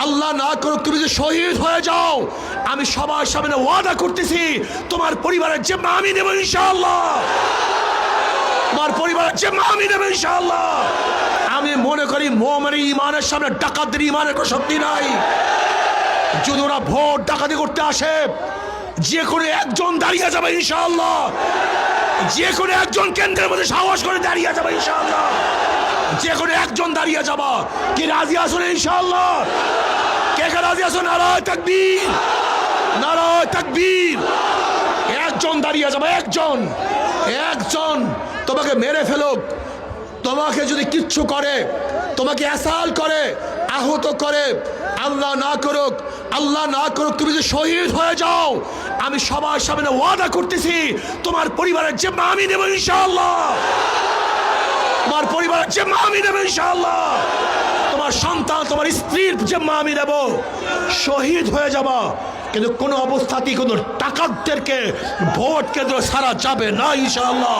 আল্লাহ না করুক তুমি যদি শহীদ হয়ে যাও, আমি সবার সামনে ওয়াদা করতেছি তোমার পরিবারের জিম্মা আমি নেব ইনশাআল্লাহ। তোমার পরিবারের জিম্মা আমি নেব ইনশাআল্লাহ। আমি মনে করি মুমিনের ঈমানের সামনে ডাকাতদের ঈমানের কোনো শক্তি নাই। যদি ওরা ভোট ডাকাতি করতে আসে, যে কোনো একজন দাঁড়িয়ে যাবে ইনশাআল্লাহ। যে কোনো একজন কেন্দ্রের মধ্যে সাহস করে দাঁড়িয়ে যাবে ইনশাআল্লাহ। যে কোনো একজন দাঁড়িয়ে যাবা। কি রাজি আছেন ইনশাআল্লাহ? কে কে রাজি আছেন? নারায়ে তাকবীর, নারায়ে তাকবীর। একজন দাঁড়িয়ে যাবে, একজন। তোমাকে মেরে ফেলুক, তোমাকে যদি কিচ্ছু করে, তোমাকে অ্যাসাল্ট করে, আহত করে, আল্লাহ না করুক তুমি যদি শহীদ হয়ে যাও, আমি সবার সামনে ওয়াদা করতেছি তোমার পরিবারের জিম্মা আমি নেব ইনশাআল্লাহ। তোমার পরিবারের জিম্মা আমি নেব ইনশাআল্লাহ। তোমার সন্তান, তোমার স্ত্রীর জিম্মা আমি নেব। শহীদ হয়ে যাবা, কিন্তু কোনো অবস্থাতেই কোনো ডাকাতদেরকে ভোট কেন্দ্র ছাড়া যাবে না ইনশাআল্লাহ।